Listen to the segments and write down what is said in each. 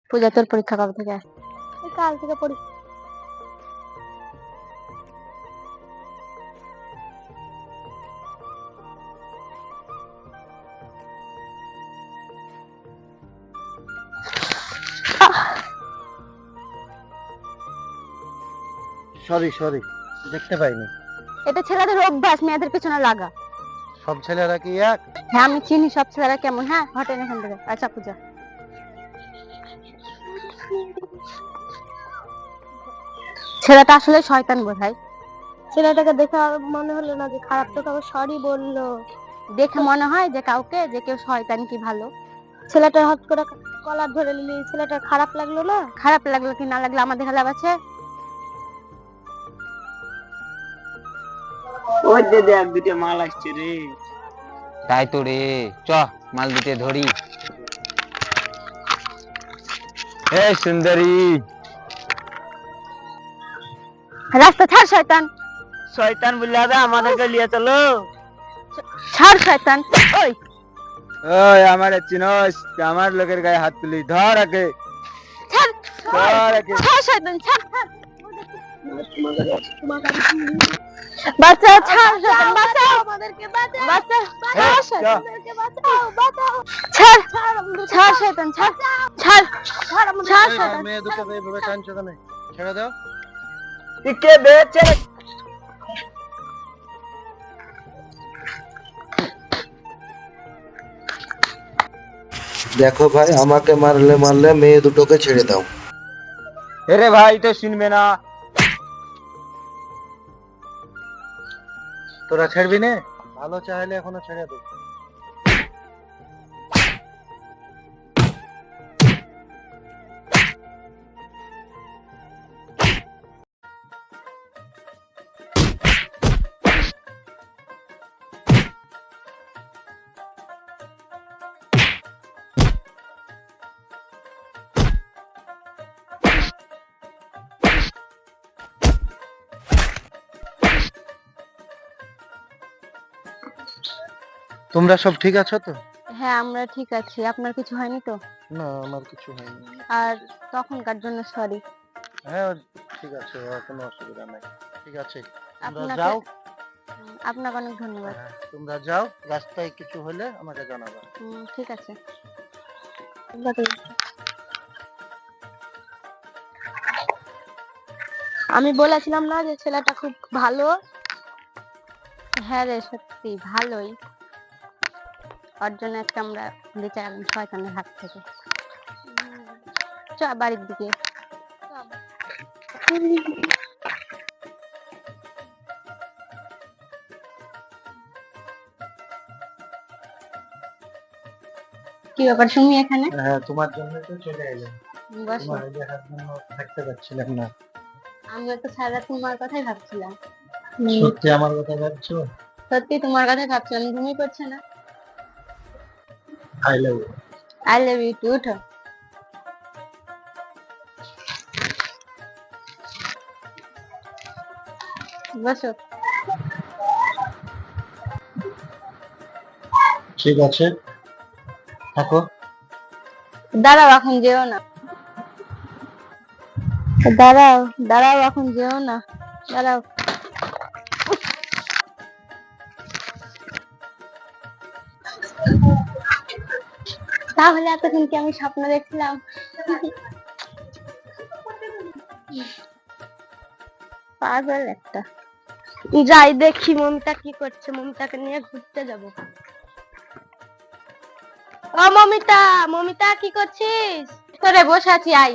পূজা, তোর পরীক্ষা কবে থেকে? কাল থেকে পরীক্ষা। সরি সরি, দেখতে পাইনি। এটা ছেলেদের অভ্যাস, মেয়েদের পিছনে লাগা। সব ছেলেরা কি এক? হ্যাঁ আমি চিনি সব ছেলেরা কেমন। হ্যাঁ হটেন এখান থেকে। আচ্ছা পূজা, ছেলেটা আসলে শয়তান বোধহয়। ছেলেটাকে দেখে মনে হলো না যে খারাপ, তো কাউকে সরি বললো। দেখে মনে হয় যে কাউকে, যে কেউ শয়তান কি ভালো। ছেলেটার হট করে কলার ধরে নিলি, ছেলেটার খারাপ লাগলো না? খারাপ লাগলো কি না লাগলো আমাদের লাভ আছে? ওই দে দেখ দুটো মাল আসছে রে। তাই তো রে, চ মাল দিতে ধরি। এ সুন্দরী, রাস্তা ছাড় শয়তান। শয়তান বললে হবে আমাদেরকে নিয়ে চলো। ছাড় শয়তান। ওই ওই আমার চিনস, আমার লোকের গায়ে হাত তুলি, ধর আগে ছাড়, ধর আগে। ছাড় শয়তান, ছাড় ছাড়। বাচ্চা ছাড় শয়তান, বাঁচাও আমাদেরকে, বাঁচাও বাঁচাও, বাঁচাও শয়তানদেরকে, বাঁচাও বাঁচাও। ছাড় ছাড় শয়তান, ছাড় ছাড় ছাড় আমাদের, ছাড় শয়তান। মেয়ে দুটো এইভাবে টানছো কেন? ছেড়ে দাও। টিকে বেচে দেখো ভাই, আমাকে মারলে মারলে, মেয়ে দুটোকে ছেড়ে দাও। এরে ভাই তো শুনবে না। তোরা ছাড়বি না? ভালো চাইলে এখনো ছেড়ে দে। তোমরা সব ঠিক আছো তো? হ্যাঁ আমরা ঠিক আছি, আপনার কিছু হয়নি তো? না, আমার কিছু হয়নি। আর তখনকার জন্য সরি। হ্যাঁ ঠিক আছে, কোনো অসুবিধা নাই। ঠিক আছে, তোমরা আপনাকে যাও। আপনাকে অনেক ধন্যবাদ। হ্যাঁ, তোমরা যাও, রাস্তায় কিছু হলে আমাকে জানাবা। ঠিক আছে। আমি বলেছিলাম না যে ছেলেটা খুব ভালো? হ্যাঁ রে সত্যি ভালোই। ওর জন্য একটা আমরা বেঁচে গেলাম শয়তানের হাত থেকে। চ বাড়ির দিকে। কি ব্যাপার তুমি এখানে? হ্যাঁ, তোমার জন্য তো চলে এলাম। বসো। তোমার দেখার জন্য থাকতে পারছিলাম না। আমিও তো সারা তোমার কথাই ভাবছিলাম। সত্যি আমার কথা ভাবছো? সত্যি তোমার কথাই ভাবছিলাম, ঘুমিয়ে পড়ছে না? I love you. I love you too. উঠো বসো। ঠিক আছে, থাকো। দাঁড়াও এখন যেও না, দাঁড়াও দাঁড়াও এখন যেও না, দাঁড়াও। তাহলে এতক্ষণ কি আমি স্বপ্ন দেখছিলাম? পাগল একটা। যাই দেখি মমিতা কি করছে, মমিতাকে নিয়ে ঘুরতে যাব। ও মমিতা, মমিতা কি করছিস? তোরে বসে আছি, আই।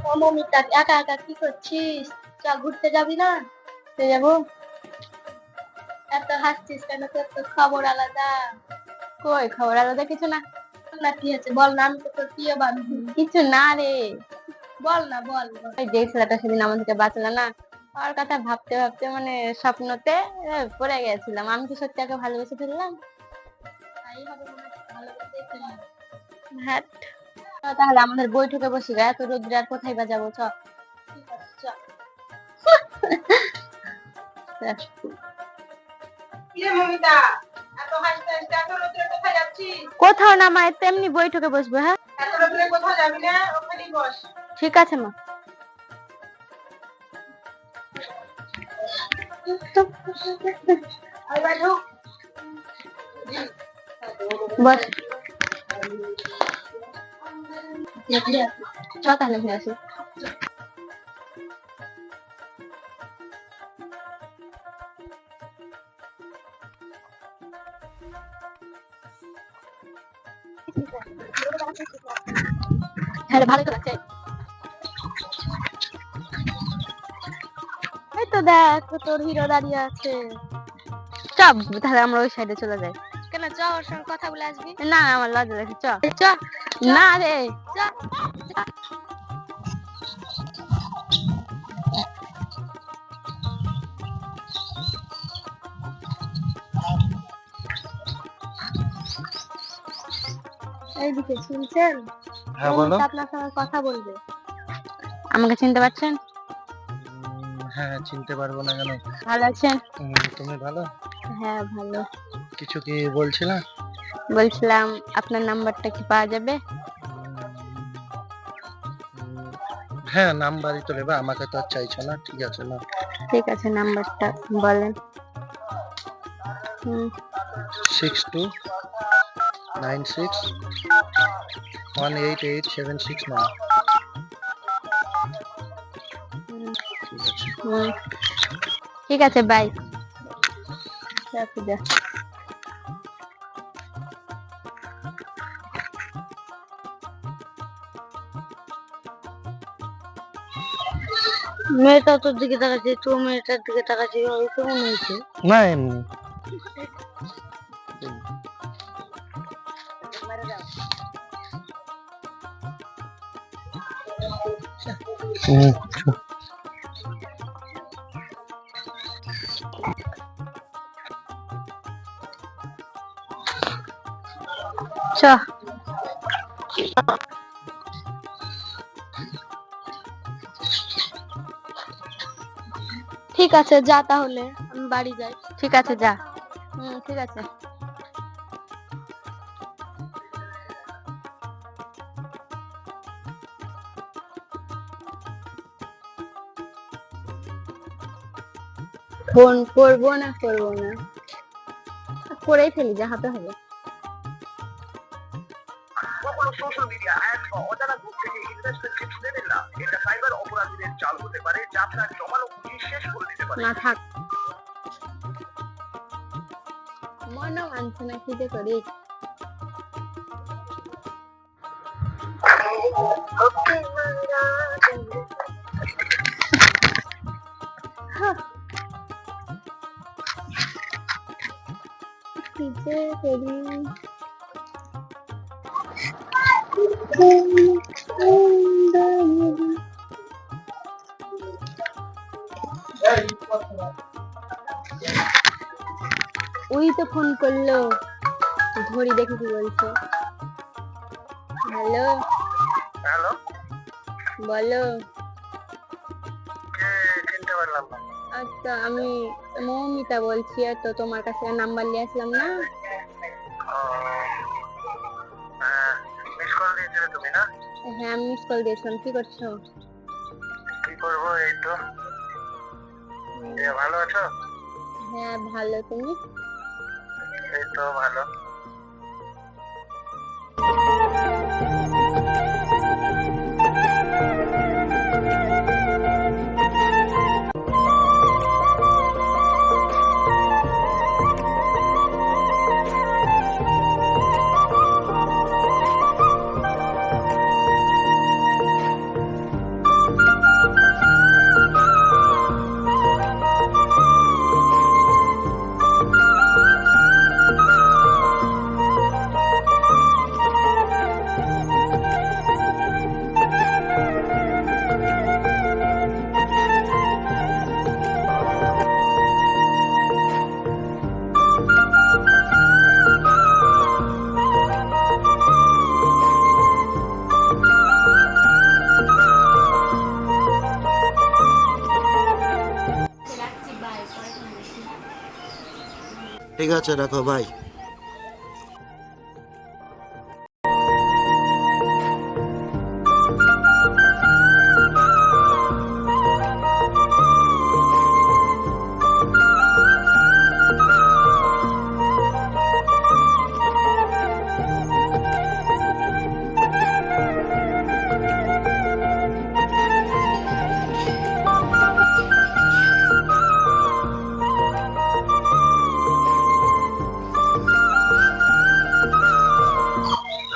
ও মমিতা একা একা কি করছিস? চল ঘুরতে যাবি না? ঘুরতে যাবো। এত হাসছিস কেন? তোর তো খবর আলাদা। কই খবর আলাদা কিছু না। না কি হচ্ছে বল না, আমি তো তোর প্রিয় বান্ধবী। কিছু না রে, বল না বল। ওই যে ছেলেটা সেদিন আমাদেরকে বাঁচলো না, ওর কথা ভাবতে ভাবতে মানে স্বপ্নতে পড়ে গেছিলাম। আমি কি সত্যি ওকে ভালোবেসে ফেললাম? তাই হবে মনে হয়, ভালোবেসেই ফেললাম। হ্যাঁ তাহলে আমাদের বৈঠকে বসি গা, এত রোদ্রে আর কোথায় বা যাবো? চ। ঠিক আছে চ। কিরে মমিতা, এত হাসতে হাসতে এত রোদ্রে কোথায় যাচ্ছিস? কোথাও না মা, তেমনি বৈঠকে বসবো। হ্যাঁ এত রাত্রে কোথাও যাবি না, ওখানেই বস। ঠিক আছে মা। আর বাইরে ঢুক। বস। চ তাহলে ঘুরে আসি। হ্যাঁ ভালো তো লাগছে। এই তো দেখ তোর হিরো দাঁড়িয়ে আছে। চল তাহলে আমরা ওই সাইডে চলে যাই। কেন, চ ওর সঙ্গে কথা বলে আসবি। না আমার লজ্জা লাগে, চ চ। না রে চ। এইদিকে শুনছেন? হ্যাঁ বলো। আপনার সঙ্গে কথা বলবে। আমাকে চিনতে পারছেন? হ্যাঁ চিনতে পারবো না কেন? ভালো আছেন? তুমি ভালো? হ্যাঁ ভালো। কিছু কি বলছিলা? বলছিলাম আপনার নাম্বারটা কি পাওয়া যাবে? হ্যাঁ নাম্বারই তো নেবা, আমাকে তো আর চাইছো না। ঠিক আছে না, ঠিক আছে নাম্বারটা বলেন। 6296188769। ঠিক আছে। ঠিক আছে বাই। মেয়েটা তোর দিকে তাকাচ্ছে, তুই মেয়েটার দিকে তাকাচ্ছি, ওই তো মনে হয়েছে। না এমনি। চ। ঠিক আছে যা, তাহলে আমি বাড়ি যাই। ঠিক আছে যা। ঠিক আছে। ফোন করবো না করেই ফেলি, যা হাতে হবে। কখনো সোশ্যাল মিডিয়া অ্যাডস বা অজানা গ্রুপ থেকে ইনভেস্টমেন্ট টিপস নেবেন না। এটা সাইবার অপরাধীদের জাল হতে পারে, যা আপনার জমানো পুঁজি শেষ করে দিতে পারে। না থাক, মনে মানছে না, কি যে করি। কি যে করি। ওই তো ফোন করলো, ধরি দেখি কি বলছে। হ্যালো হ্যালো, বলো। কে? চিনতে পারলাম না। আচ্ছা আমি মৌমিতা বলছি, আর তো তোমার কাছে নাম্বার নিয়ে আসলাম না। মিস কল দিয়েছিলে তুমি না? হ্যাঁ আমি মিস কল দিয়েছিলাম। কি করছো? কি করবো, এই তো। ভালো আছো? হ্যাঁ ভালো, তুমি? এই তো ভালো। ঠিক আছে রাখো ভাই।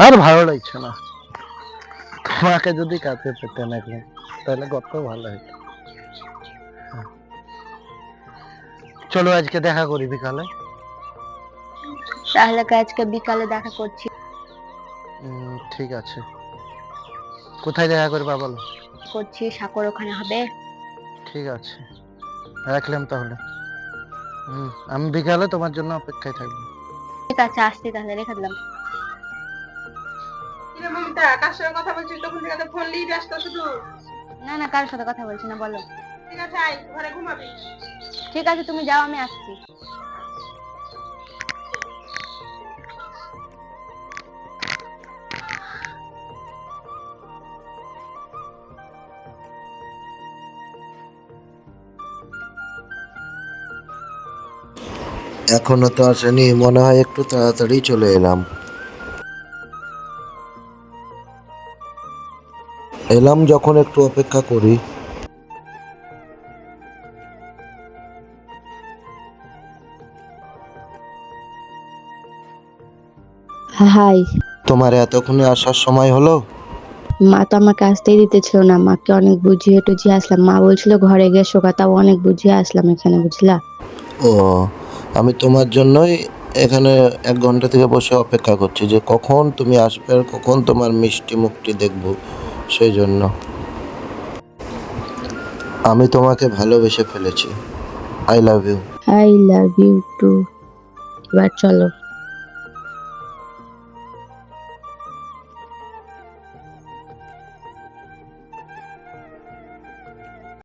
আর ভালো লাগছে না, তোমাকে যদি কাছে পেতে নাকলে তাহলে কত ভালো হতো। চলো আজকে দেখা করি বিকালে। তাহলে আজকে বিকালে দেখা করছি। ঠিক আছে, কোথায় দেখা করবা বলো? সাকর ওখানে হবে। ঠিক আছে, রাখলাম তাহলে। আমি বিকালে তোমার জন্য অপেক্ষায় থাকবো। ঠিক আছে, আসছি তাহলে, রেখে দিলাম। কিরে মমিতা, কার সঙ্গে কথা বলছিস? তখন থেকে ফোন নিয়ে ব্যস্ত শুধু। না না, কারোর সাথে কথা বলছি না, বলো। ঠিক আছে, আয় ঘরে ঘুমাবি। ঠিক আছে, তুমি যাও, আমি আসছি। এখনো তো আসেনি, মনে হয় একটু তাড়াতাড়ি চলে এলাম যখন একটু অপেক্ষা করি। হাই। তোমার এতক্ষণে আসার সময় হলো? মা তো আমাকে আসতেই দিতেছিল না, মাকে অনেক বুঝিয়ে টুঝিয়ে আসলাম। মা বলছিল ঘরে গিয়ে শোকা, তাও অনেক বুঝিয়ে আসলাম এখানে, বুঝলা। ও, আমি তোমার জন্যই এখানে 1 ঘন্টা থেকে বসে অপেক্ষা করছি যে কখন তুমি আসবে আর কখন তোমার মিষ্টি মুখটি দেখবো। সেই জন্য আমি তোমাকে ভালোবেসে ফেলেছি। I love you. I love you too. এবার চলো।